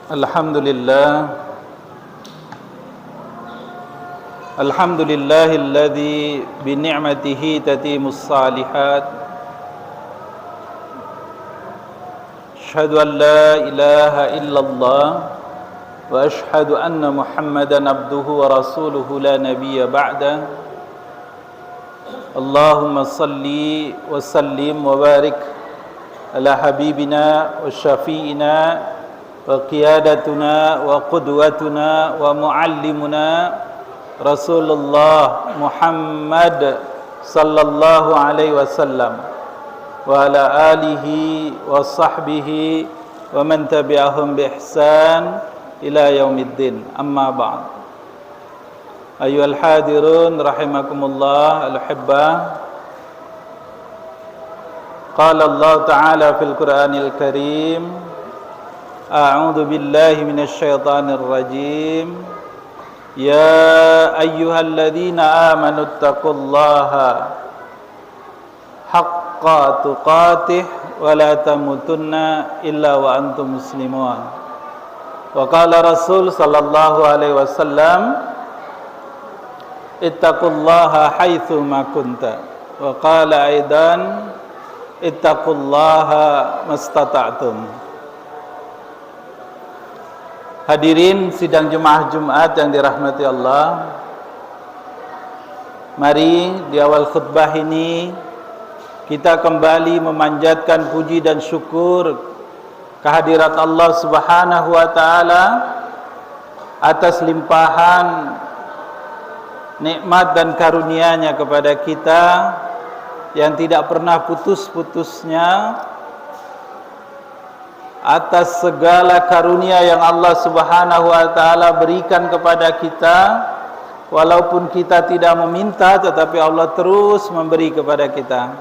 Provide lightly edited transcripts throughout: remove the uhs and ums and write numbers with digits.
Alhamdulillah Alhamdulillahilladzi bi ni'matihi tatimus salihat. Asyhadu an la ilaha illallah wa asyhadu anna Muhammadan abduhu wa rasuluhu la nabiyya ba'da. Allahumma salli wa sallim wa barik ala habibina wa syafi'ina wa qiyadatuna wa qudwatuna wa muallimuna Rasulullah Muhammad sallallahu alaihi wasallam wa ala alihi wa sahbihi wa man tabi'ahum bi ihsan ila yaumiddin. Amma ba'd. Ayyuhal hadirun rahimakumullah al-hibbah. Qala Allah Ta'ala fil Qur'anil Karim, A'udzu billahi minasy syaithanir rajim. Ya ayyuhalladzina amanu taqullaha haqqa tuqatih wa la tamutunna illa wa antum muslimun. Wa qala Rasul sallallahu alaihi wasallam, ittaqullaha haitsu ma kunta. Wa qala aidan, ittaqullaha mastata'tum. Hadirin sidang Jemaah Jumat yang dirahmati Allah, mari di awal khutbah ini kita kembali memanjatkan puji dan syukur kehadirat Allah Subhanahu wa taala atas limpahan nikmat dan karunia-Nya kepada kita yang tidak pernah putus-putusnya, atas segala karunia yang Allah Subhanahu wa taala berikan kepada kita, walaupun kita tidak meminta tetapi Allah terus memberi kepada kita.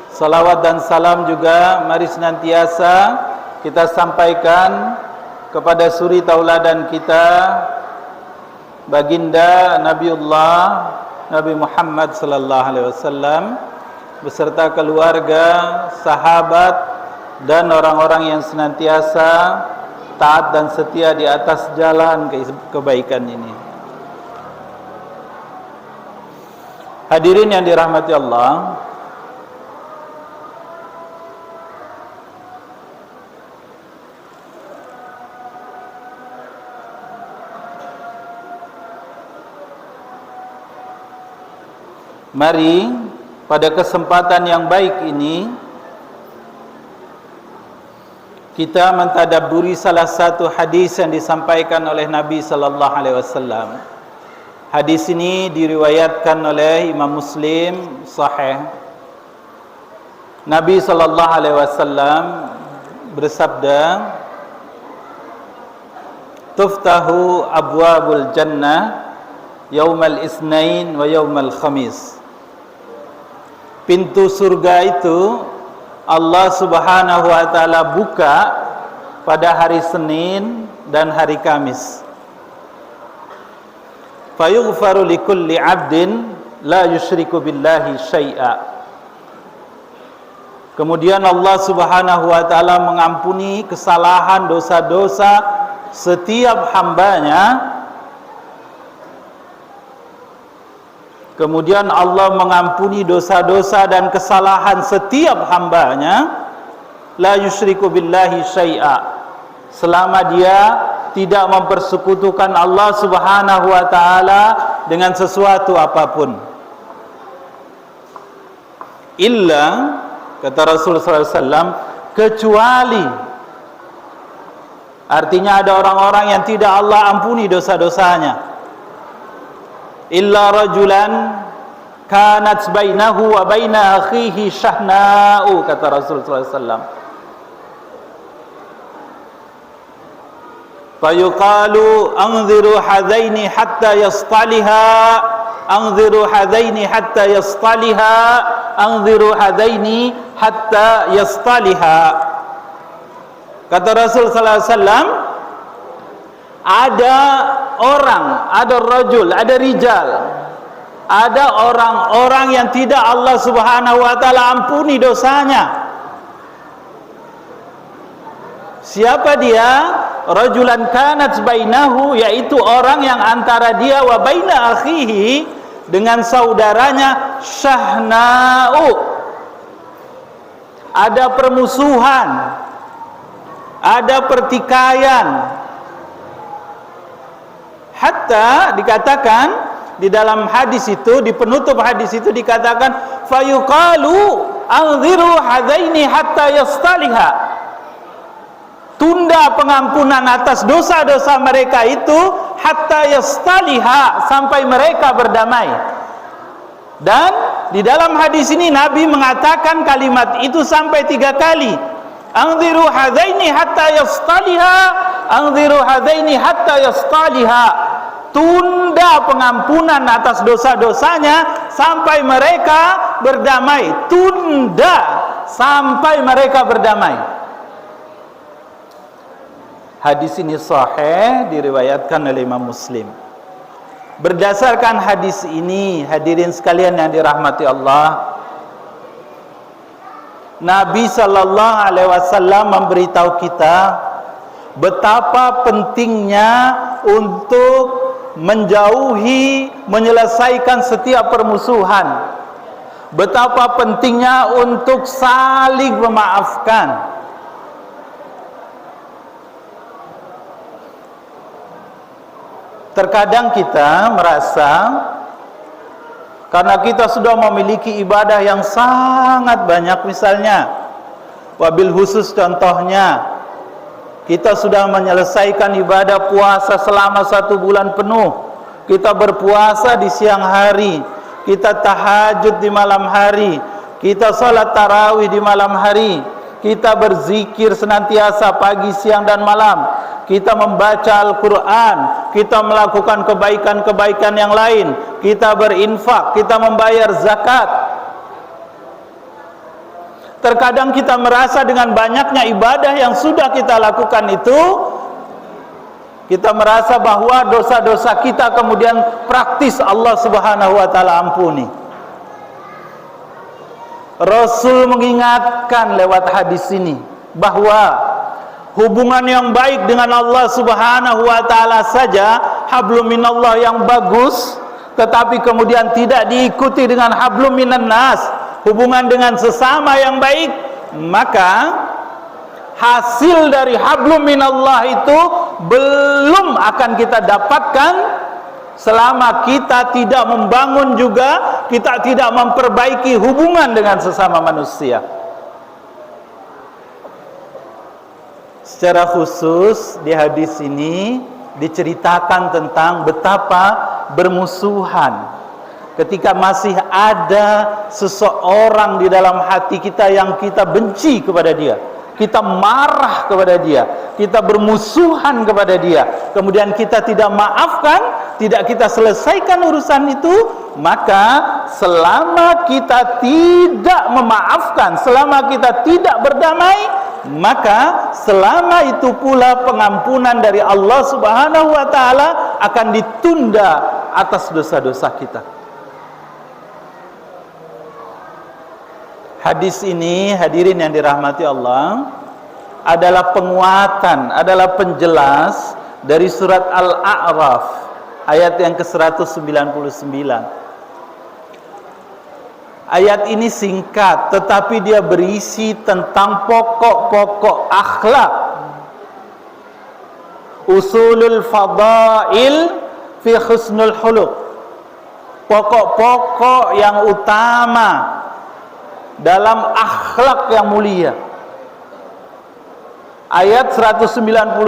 Salawat dan salam juga mari senantiasa kita sampaikan kepada suri tauladan kita, baginda Nabiullah Nabi Muhammad sallallahu alaihi wasallam beserta keluarga, sahabat dan orang-orang yang senantiasa taat dan setia di atas jalan kebaikan ini. Hadirin yang dirahmati Allah, mari pada kesempatan yang baik ini kita mentadabburi salah satu hadis yang disampaikan oleh Nabi sallallahu alaihi wasallam. Hadis ini diriwayatkan oleh Imam Muslim sahih. Nabi sallallahu alaihi wasallam bersabda, "Tuftahu abwabul jannah yaumal isnain wa yaumal khamis." Pintu surga itu Allah Subhanahu wa taala buka pada hari Senin dan hari Kamis. Fayughfaru likulli 'abdin la yusyriku billahi syai'a. Kemudian Allah Subhanahu wa taala mengampuni kesalahan dosa-dosa setiap hambanya. Kemudian Allah mengampuni dosa-dosa dan kesalahan setiap hambanya, la yusyriku billahi syai'a, selama dia tidak mempersekutukan Allah Subhanahu wa taala dengan sesuatu apapun. Illa, kata Rasul sallallahu alaihi wasallam, kecuali, artinya ada orang-orang yang tidak Allah ampuni dosa-dosanya. Illa rajulan kanat bainahu wa baina akhihi syahna'u, kata Rasul sallallahu alaihi wasallam. Fayuqalu anziru hadaini hatta yastaliha, anziru hadaini hatta yastaliha, anziru hadaini hatta yastaliha. Kata Rasul sallallahu alaihi wasallam, ada orang, ada rajul, ada rijal, ada orang-orang yang tidak Allah Subhanahu wa taala ampuni dosanya Siapa dia? Rajulan kanat bainahu, yaitu orang yang antara dia wa baina akhihi, dengan saudaranya, syahna'u, ada permusuhan, ada pertikaian. Hatta dikatakan di dalam hadis itu, di penutup hadis itu dikatakan fayuqalu anziru hadaini hatta yastaliha, tunda pengampunan atas dosa-dosa mereka itu hatta yastaliha, sampai mereka berdamai. Dan di dalam hadis ini Nabi mengatakan kalimat itu sampai 3 kali. Anziru hadaini hatta yastaliha, anziru hadaini hatta yastaliha, tunda pengampunan atas dosa-dosanya sampai mereka berdamai. Tunda sampai mereka berdamai. Hadis ini sahih, diriwayatkan oleh Imam Muslim. Berdasarkan hadis ini, hadirin sekalian yang dirahmati Allah, Nabi sallallahu alaihi wasallam memberitahu kita betapa pentingnya untuk menjauhi, menyelesaikan setiap permusuhan. Betapa pentingnya untuk saling memaafkan. Terkadang kita merasa karena kita sudah memiliki ibadah yang sangat banyak, misalnya wabil khusus contohnya, kita sudah menyelesaikan ibadah puasa selama 1 bulan penuh. Kita berpuasa di siang hari, kita tahajud di malam hari, kita salat tarawih di malam hari, kita berzikir senantiasa pagi, siang dan malam, kita membaca Al-Quran, kita melakukan kebaikan-kebaikan yang lain, kita berinfak, kita membayar zakat. Terkadang kita merasa dengan banyaknya ibadah yang sudah kita lakukan itu, kita merasa bahwa dosa-dosa kita kemudian praktis Allah Subhanahu wa taala ampuni. Rasul mengingatkan lewat hadis ini bahwa hubungan yang baik dengan Allah Subhanahu wa taala saja, hablum minallah yang bagus, tetapi kemudian tidak diikuti dengan hablum minan nas, hubungan dengan sesama yang baik, maka hasil dari hablum minallah itu belum akan kita dapatkan selama kita tidak membangun juga, kita tidak memperbaiki hubungan dengan sesama manusia. Secara khusus di hadis ini diceritakan tentang betapa bermusuhan ketika masih ada seseorang di dalam hati kita yang kita benci kepada dia, kita marah kepada dia, kita bermusuhan kepada dia, kemudian kita tidak maafkan, tidak kita selesaikan urusan itu, maka selama kita tidak memaafkan, selama kita tidak berdamai, maka selama itu pula pengampunan dari Allah Subhanahu wa taala akan ditunda atas dosa-dosa kita. Hadis ini, hadirin yang dirahmati Allah, adalah penguatan, adalah penjelas dari surat Al-A'raf ayat yang ke-199. Ayat ini singkat, tetapi dia berisi tentang pokok-pokok akhlak, usulul fadail fi husnul khuluq, pokok-pokok yang utama dalam akhlak yang mulia. Ayat 199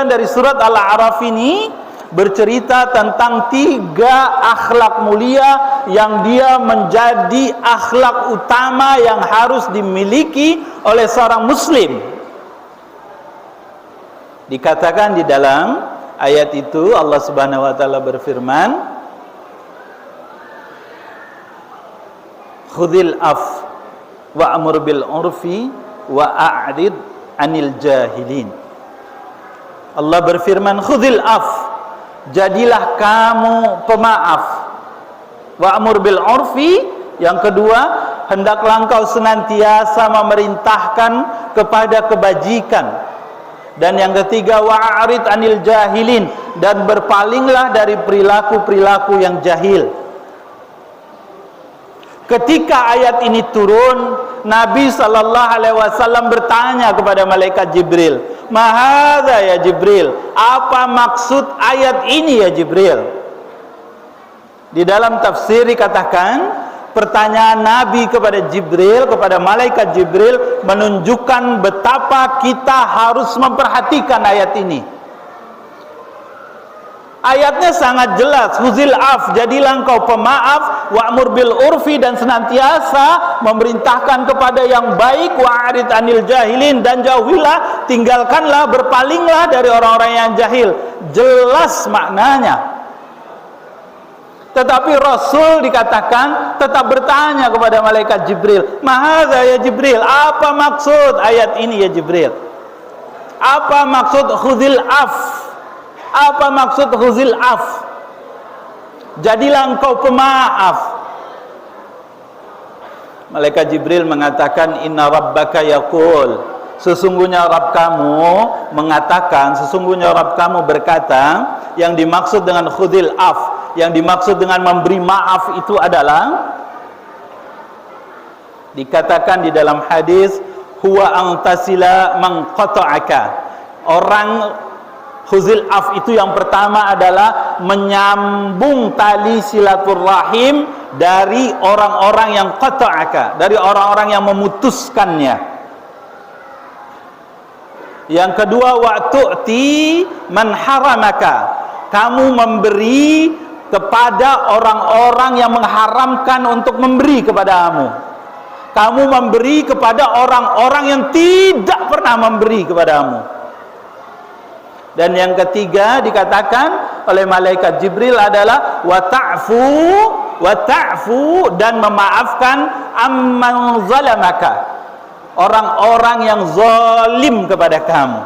dari surat Al-A'raf ini bercerita tentang 3 akhlak mulia yang dia menjadi akhlak utama yang harus dimiliki oleh seorang muslim. Dikatakan di dalam ayat itu Allah Subhanahu wa taala berfirman, khudhil af wa'mur bil urfi wa a'rid anil jahilin. Allah berfirman, khudhil af, jadilah kamu pemaaf, wa'mur bil urfi, yang kedua, hendaklah engkau senantiasa memerintahkan kepada kebajikan. Dan yang ketiga, wa'arid anil jahilin, dan berpalinglah dari perilaku-perilaku yang jahil. Ketika ayat ini turun, Nabi SAW bertanya kepada malaikat Jibril, "Mahadza ya Jibril? Apa maksud ayat ini ya Jibril?" Di dalam tafsir dikatakan, pertanyaan Nabi kepada Jibril, kepada malaikat Jibril, menunjukkan betapa kita harus memperhatikan ayat ini. Ayatnya sangat jelas, huzil af, jadilah engkau pemaaf, wa'mur bil urfi, dan senantiasa memerintahkan kepada yang baik, wa'arid anil jahilin, dan jauhilah, tinggalkanlah, berpalinglah dari orang-orang yang jahil. Jelas maknanya. Tetapi Rasul dikatakan tetap bertanya kepada malaikat Jibril, "Mahadza ya Jibril? Apa maksud ayat ini ya Jibril? Apa maksud khuzil af? Apa maksud khuzil af? Jadilah engkau pemaaf." Malaikat Jibril mengatakan, "Inna rabbaka yaqul." Sesungguhnya Rabb kamu mengatakan, sesungguhnya Rabb kamu berkata, yang dimaksud dengan khudil af, yang dimaksud dengan memberi maaf itu adalah, dikatakan di dalam hadis, huwa antasila man qata'aka. Orang khuzil af itu yang pertama adalah menyambung tali silaturrahim dari orang-orang yang qata'aka, dari orang-orang yang memutuskannya. Yang kedua, wa'tu'ti man haramaka. Kamu memberi kepada orang-orang yang mengharamkan untuk memberi kepadamu. Kamu memberi kepada orang-orang yang tidak pernah memberi kepadamu. Dan yang ketiga dikatakan oleh malaikat Jibril adalah wata'fu, dan memaafkan amman zalamaka, orang-orang yang zalim kepada kamu.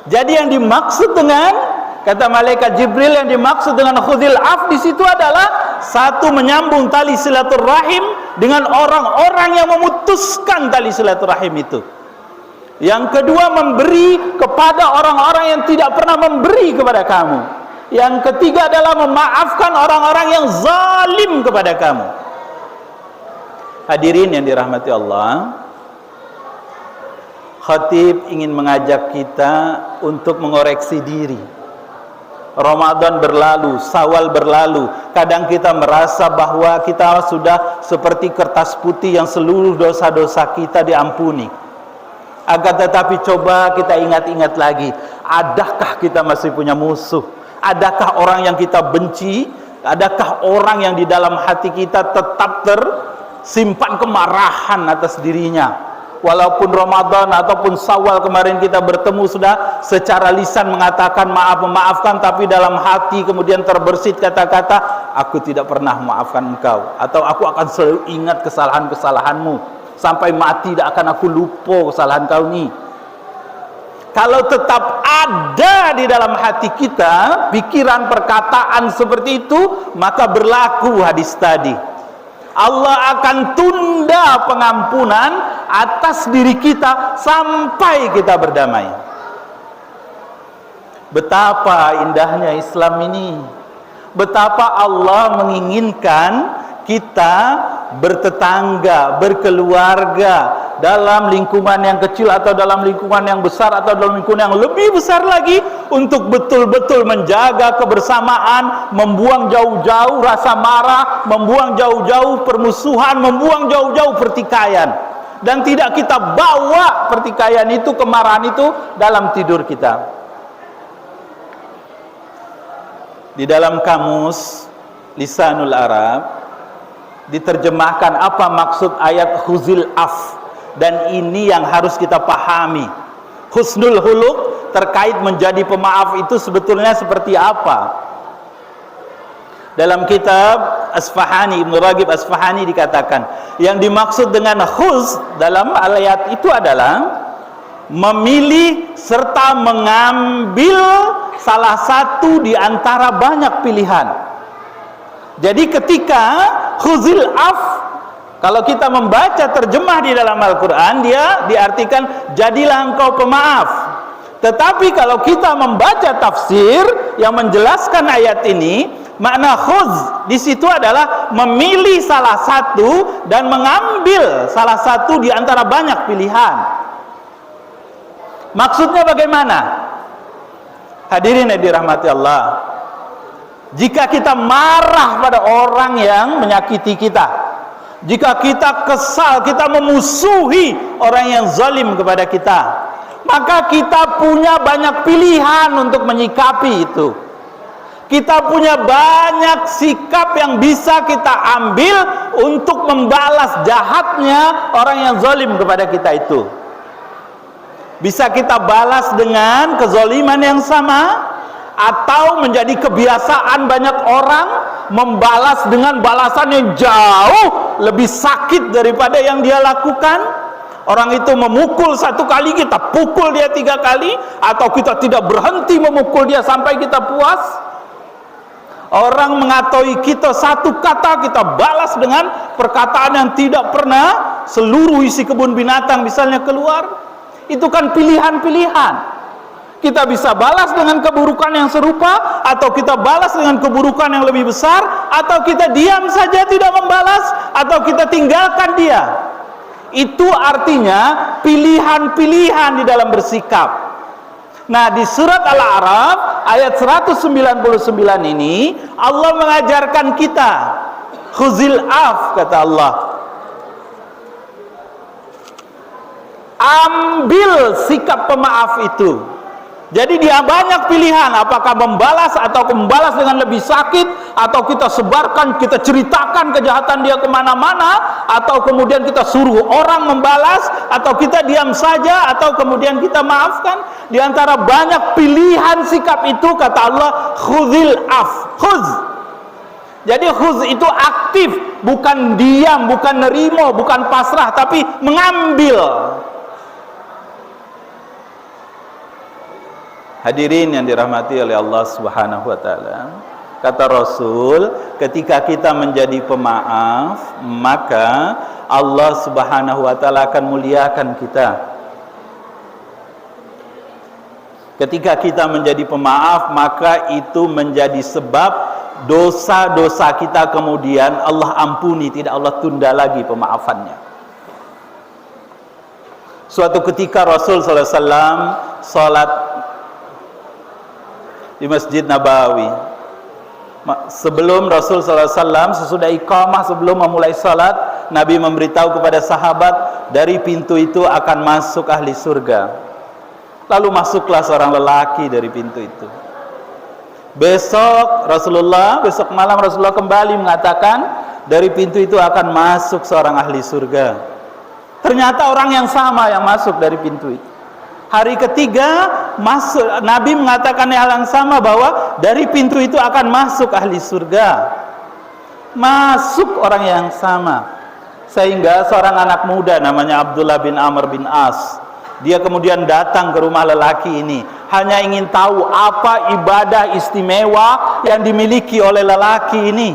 Jadi yang dimaksud dengan, kata malaikat Jibril, yang dimaksud dengan khudil af di situ adalah satu, menyambung tali silaturahim dengan orang-orang yang memutuskan tali silaturahim itu. Yang kedua, memberi kepada orang-orang yang tidak pernah memberi kepada kamu. Yang ketiga adalah memaafkan orang-orang yang zalim kepada kamu. Hadirin yang dirahmati Allah, khatib ingin mengajak kita untuk mengoreksi diri. Ramadan berlalu, Syawal berlalu, kadang kita merasa bahwa kita sudah seperti kertas putih yang seluruh dosa-dosa kita diampuni. Akan tetapi coba kita ingat-ingat lagi, adakah kita masih punya musuh? Adakah orang yang kita benci? Adakah orang yang di dalam hati kita tetap tersimpan kemarahan atas dirinya? Walaupun Ramadan ataupun Syawal kemarin kita bertemu sudah secara lisan mengatakan maaf, memaafkan, tapi dalam hati kemudian terbersit kata-kata, aku tidak pernah memaafkan engkau, atau aku akan selalu ingat kesalahan-kesalahanmu, sampai mati tidak akan aku lupa kesalahan kau ni. Kalau tetap ada di dalam hati kita pikiran, perkataan seperti itu, maka berlaku hadis tadi, Allah akan tunda pengampunan atas diri kita sampai kita berdamai. Betapa indahnya Islam ini. Betapa Allah menginginkan kita bertetangga, berkeluarga dalam lingkungan yang kecil atau dalam lingkungan yang besar atau dalam lingkungan yang lebih besar lagi, untuk betul-betul menjaga kebersamaan, membuang jauh-jauh rasa marah, membuang jauh-jauh permusuhan, membuang jauh-jauh pertikaian, dan tidak kita bawa pertikaian itu, kemarahan itu dalam tidur kita. Di dalam kamus Lisanul Arab diterjemahkan apa maksud ayat khuzil af, dan ini yang harus kita pahami. Husnul huluk terkait menjadi pemaaf itu sebetulnya seperti apa? Dalam kitab Asfahani, Ibnu Ragib Asfahani dikatakan, yang dimaksud dengan khuz dalam ayat itu adalah memilih serta mengambil salah satu di antara banyak pilihan. Jadi ketika khuzil af Kalau kita membaca terjemah di dalam Al-Quran, dia diartikan jadilah engkau pemaaf. Tetapi kalau kita membaca tafsir yang menjelaskan ayat ini, makna khuz di situ adalah memilih salah satu dan mengambil salah satu di antara banyak pilihan. Maksudnya bagaimana? Hadirin yang dirahmati Allah, jika kita marah pada orang yang menyakiti kita, jika kita kesal, kita memusuhi orang yang zalim kepada kita, maka kita punya banyak pilihan untuk menyikapi itu. Kita punya banyak sikap yang bisa kita ambil untuk membalas jahatnya orang yang zalim kepada kita itu. Bisa kita balas dengan kezaliman yang sama, atau menjadi kebiasaan banyak orang membalas dengan balasan yang jauh lebih sakit daripada yang dia lakukan. Orang itu memukul satu kali, kita pukul dia 3 kali, atau kita tidak berhenti memukul dia sampai kita puas. Orang mengatoi kita satu kata, kita balas dengan perkataan yang tidak pernah seluruh isi kebun binatang misalnya keluar. Itu kan pilihan-pilihan. Kita bisa balas dengan keburukan yang serupa, atau kita balas dengan keburukan yang lebih besar, atau kita diam saja tidak membalas, atau kita tinggalkan dia. Itu artinya pilihan-pilihan di dalam bersikap. Nah, di surat Al-A'raf ayat 199 ini Allah mengajarkan kita khuzil af, kata Allah. Ambil sikap pemaaf itu. Jadi dia banyak pilihan, apakah membalas atau membalas dengan lebih sakit, atau kita sebarkan, kita ceritakan kejahatan dia kemana-mana, atau kemudian kita suruh orang membalas, atau kita diam saja, atau kemudian kita maafkan. Di antara banyak pilihan sikap itu, kata Allah, khuzil af, khuz. Jadi khuz itu aktif, bukan diam, bukan nerimo, bukan pasrah, tapi mengambil. Hadirin yang dirahmati oleh Allah Subhanahu wa taala, kata Rasul, ketika kita menjadi pemaaf, maka Allah Subhanahu wa taala akan muliakan kita. Ketika kita menjadi pemaaf, maka itu menjadi sebab dosa-dosa kita kemudian Allah ampuni, tidak Allah tunda lagi pemaafannya. Suatu ketika Rasul sallallahu alaihi wasallam salat di Masjid Nabawi. Sebelum Rasul sallallahu alaihi wasallam, sesudah iqamah, sebelum memulai salat, Nabi memberitahu kepada sahabat, dari pintu itu akan masuk ahli surga. Lalu masuklah seorang lelaki dari pintu itu. Besok malam Rasulullah kembali mengatakan, dari pintu itu akan masuk seorang ahli surga. Ternyata orang yang sama yang masuk dari pintu itu. Hari ketiga masuk, Nabi mengatakan hal yang sama, bahwa dari pintu itu akan masuk ahli surga. Masuk orang yang sama. Sehingga seorang anak muda namanya Abdullah bin Amr bin As, dia kemudian datang ke rumah lelaki ini, hanya ingin tahu apa ibadah istimewa yang dimiliki oleh lelaki ini.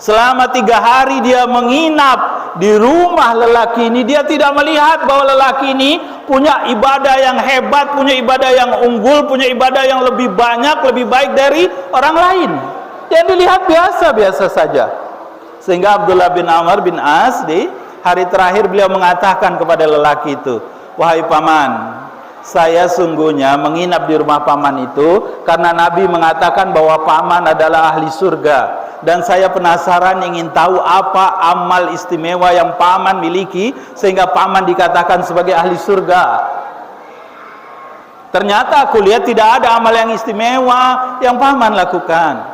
Selama 3 hari dia menginap di rumah lelaki ini. Dia tidak melihat bahwa lelaki ini punya ibadah yang hebat, punya ibadah yang unggul, punya ibadah yang lebih banyak, lebih baik dari orang lain. Yang dilihat biasa-biasa saja. Sehingga Abdullah bin Amr bin As di hari terakhir beliau mengatakan kepada lelaki itu, wahai paman, saya sungguhnya menginap di rumah paman itu karena Nabi mengatakan bahwa paman adalah ahli surga. Dan saya penasaran ingin tahu apa amal istimewa yang paman miliki sehingga paman dikatakan sebagai ahli surga. Ternyata aku lihat tidak ada amal yang istimewa yang paman lakukan.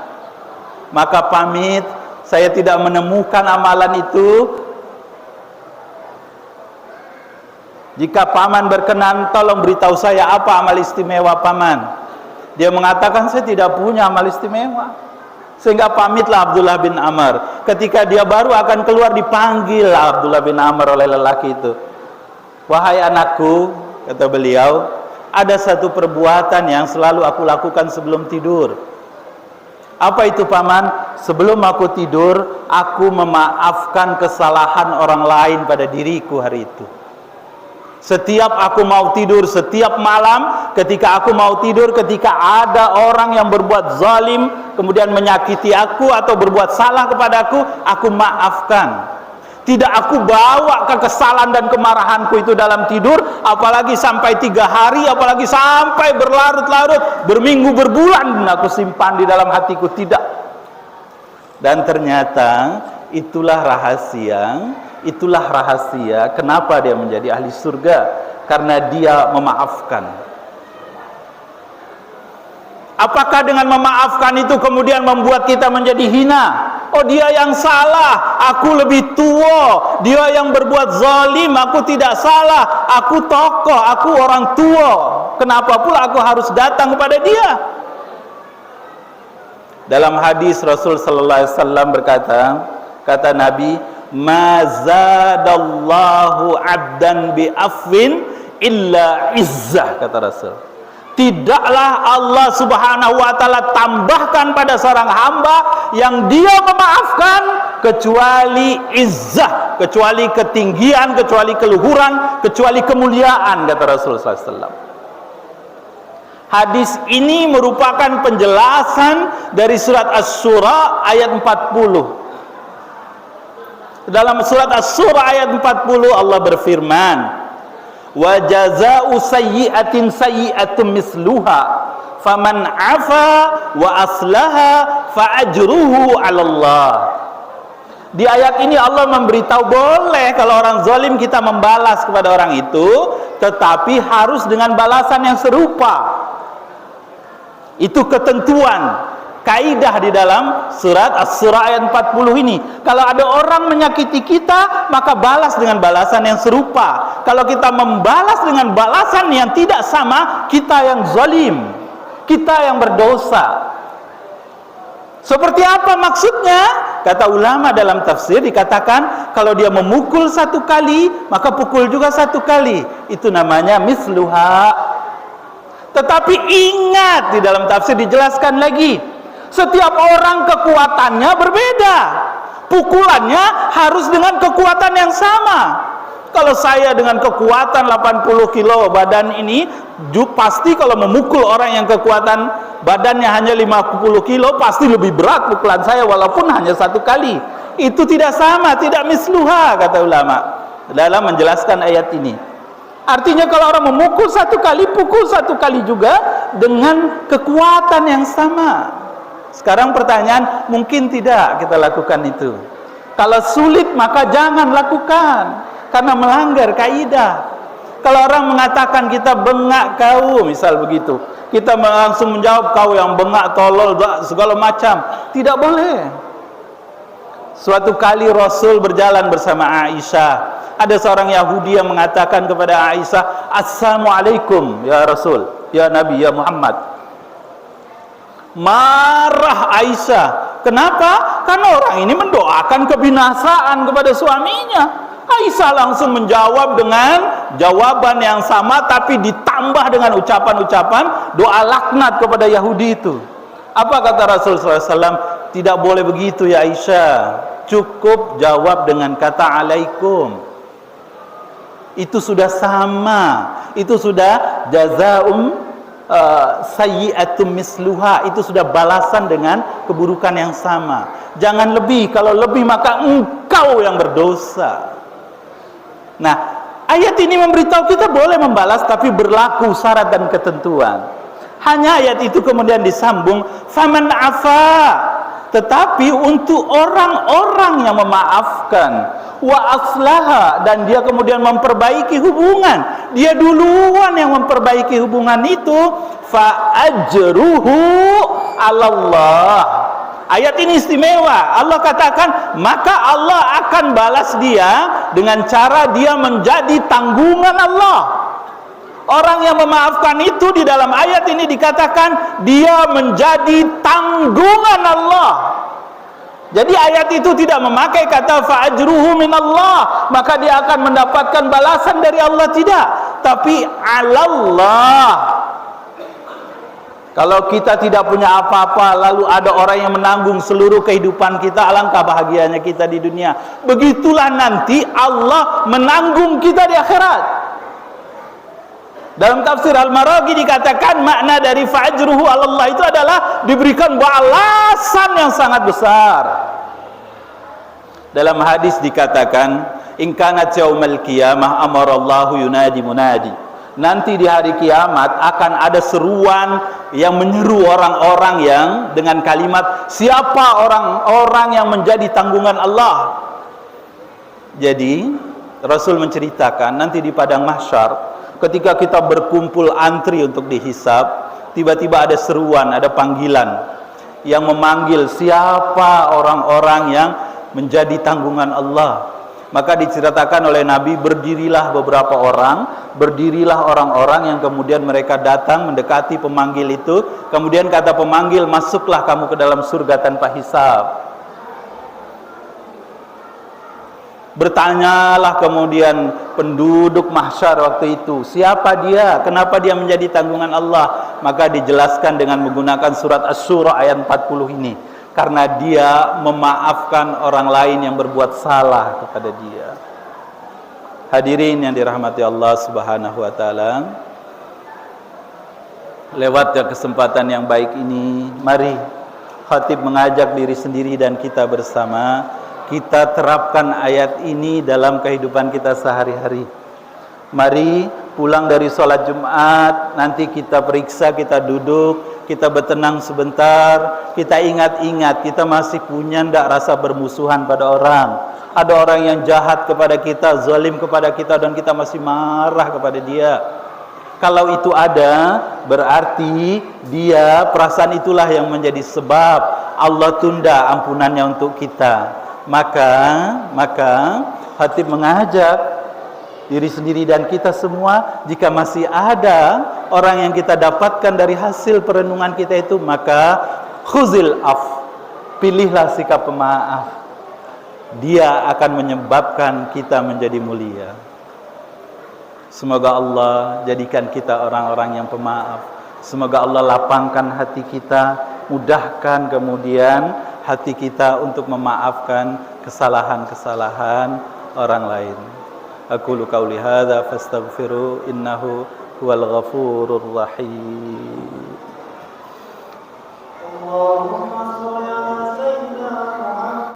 Maka pamit, saya tidak menemukan amalan itu. Jika paman berkenan, tolong beritahu saya apa amal istimewa paman. Dia mengatakan, saya tidak punya amal istimewa. Sehingga pamitlah Abdullah bin Amr. Ketika dia baru akan keluar, dipanggil Abdullah bin Amr oleh lelaki itu. Wahai anakku, kata beliau, ada satu perbuatan yang selalu aku lakukan sebelum tidur. Apa itu paman? Sebelum aku tidur, aku memaafkan kesalahan orang lain pada diriku hari itu. Setiap aku mau tidur, setiap malam ketika aku mau tidur, ketika ada orang yang berbuat zalim kemudian menyakiti aku atau berbuat salah kepadaku, aku maafkan. Tidak aku bawa kekesalan dan kemarahanku itu dalam tidur, apalagi sampai 3 hari, apalagi sampai berlarut-larut, berminggu, berbulan aku simpan di dalam hatiku. Tidak. Dan ternyata itulah rahasia kenapa dia menjadi ahli surga, karena dia memaafkan. Apakah dengan memaafkan itu kemudian membuat kita menjadi hina? Oh, dia yang salah, aku lebih tua. Dia yang berbuat zalim, aku tidak salah. Aku tokoh, aku orang tua. Kenapa pula aku harus datang kepada dia? Dalam hadis Rasul sallallahu alaihi wasallam berkata, kata Nabi, "Ma zadallahu 'abdan bi afwin illa izzah," kata Rasul. Tidaklah Allah subhanahu wa ta'ala tambahkan pada seorang hamba yang dia memaafkan kecuali izzah, kecuali ketinggian, kecuali keluhuran, kecuali kemuliaan, kata Rasulullah SAW. Hadis ini merupakan penjelasan dari surat Asy-Syura ayat 40. Dalam surat Asy-Syura ayat 40 Allah berfirman, wa jazaa'u sayyi'atin sayyi'atun misluha faman 'afa wa aslaha fa ajruhu 'ala Allah. Di ayat ini Allah memberitahu boleh kalau orang zalim kita membalas kepada orang itu, tetapi harus dengan balasan yang serupa. Itu ketentuan kaidah di dalam surat Asy-Syura ayat 40 ini. Kalau ada orang menyakiti kita, maka balas dengan balasan yang serupa. Kalau kita membalas dengan balasan yang tidak sama, kita yang zalim, kita yang berdosa. Seperti apa maksudnya? Kata ulama dalam tafsir dikatakan, kalau dia memukul 1 kali, maka pukul juga 1 kali. Itu namanya misluha. Tetapi ingat, di dalam tafsir dijelaskan lagi, setiap orang kekuatannya berbeda. Pukulannya harus dengan kekuatan yang sama. Kalau saya dengan kekuatan 80 kilo badan ini, pasti kalau memukul orang yang kekuatan badannya hanya 50 kilo, pasti lebih berat pukulan saya walaupun hanya 1 kali. Itu tidak sama, tidak misluha, kata ulama dalam menjelaskan ayat ini. Artinya kalau orang memukul 1 kali, pukul 1 kali juga dengan kekuatan yang sama. Sekarang pertanyaan, mungkin tidak kita lakukan itu? Kalau sulit maka jangan lakukan, karena melanggar kaidah. Kalau orang mengatakan kita bengak kau, misal begitu, kita langsung menjawab kau yang bengak, tolol, segala macam. Tidak boleh. Suatu kali Rasul berjalan bersama Aisyah. Ada seorang Yahudi yang mengatakan kepada Aisyah, "Assalamualaikum ya Rasul, ya Nabi, ya Muhammad." Marah Aisyah. Kenapa? Karena orang ini mendoakan kebinasaan kepada suaminya. Aisyah langsung menjawab dengan jawaban yang sama, tapi ditambah dengan ucapan-ucapan doa laknat kepada Yahudi itu. Apa kata Rasulullah SAW? Tidak boleh begitu ya Aisyah. Cukup jawab dengan kata alaikum. Itu sudah sama. Itu sudah jazaa'um sayyi'atum misluha. Itu sudah balasan dengan keburukan yang sama. Jangan lebih. Kalau lebih maka engkau yang berdosa. Nah, ayat ini memberitahu kita boleh membalas, tapi berlaku syarat dan ketentuan. Hanya ayat itu kemudian disambung, faman afa. Tetapi untuk orang-orang yang memaafkan, wa aslaha, dan dia kemudian memperbaiki hubungan, dia duluan yang memperbaiki hubungan itu, fa ajruhu 'alallah. Ayat ini istimewa. Allah katakan, maka Allah akan balas dia dengan cara dia menjadi tanggungan Allah. Orang yang memaafkan itu di dalam ayat ini dikatakan dia menjadi tanggungan Allah. Jadi ayat itu tidak memakai kata fa'ajruhu minallah, maka dia akan mendapatkan balasan dari Allah, tidak, tapi 'alallah. Kalau kita tidak punya apa-apa, lalu ada orang yang menanggung seluruh kehidupan kita, alangkah bahagianya kita di dunia. Begitulah nanti Allah menanggung kita di akhirat. Dalam tafsir Al-Maraghi dikatakan makna dari fa'ajruhu 'ala Allah itu adalah diberikan balasan yang sangat besar. Dalam hadis dikatakan, in kanat yaumal qiyamah amarallahu yunadi munadi. Nanti di hari kiamat akan ada seruan yang menyeru orang-orang yang dengan kalimat, siapa orang-orang yang menjadi tanggungan Allah. Jadi Rasul menceritakan nanti di padang mahsyar ketika kita berkumpul antri untuk dihisab, tiba-tiba ada seruan, ada panggilan yang memanggil siapa orang-orang yang menjadi tanggungan Allah. Maka diceritakan oleh Nabi, berdirilah beberapa orang, berdirilah orang-orang yang kemudian mereka datang mendekati pemanggil itu. Kemudian kata pemanggil, masuklah kamu ke dalam surga tanpa hisab. Bertanyalah kemudian penduduk mahsyar waktu itu, siapa dia? Kenapa dia menjadi tanggungan Allah? Maka dijelaskan dengan menggunakan surat Asy-Syura ayat 40 ini. Karena dia memaafkan orang lain yang berbuat salah kepada dia. Hadirin yang dirahmati Allah Subhanahu wa taala, lewat kesempatan yang baik ini, mari khatib mengajak diri sendiri dan kita bersama, kita terapkan ayat ini dalam kehidupan kita sehari-hari. Mari pulang dari sholat Jumat, nanti kita periksa, kita duduk, kita bertenang sebentar, kita ingat-ingat kita masih punya ndak rasa bermusuhan pada orang. Ada orang yang jahat kepada kita, zalim kepada kita, dan kita masih marah kepada dia. Kalau itu ada, berarti dia, perasaan itulah yang menjadi sebab Allah tunda ampunannya untuk kita. Maka khatib mengajak diri sendiri dan kita semua, jika masih ada orang yang kita dapatkan dari hasil perenungan kita itu, maka khuzil af, pilihlah sikap pemaaf. Dia akan menyebabkan kita menjadi mulia. Semoga Allah jadikan kita orang-orang yang pemaaf. Semoga Allah lapangkan hati kita, mudahkan kemudian hati kita untuk memaafkan kesalahan-kesalahan orang lain. Aqulu qauli hadza fastaghfiru innahu huwal ghafurur rahim.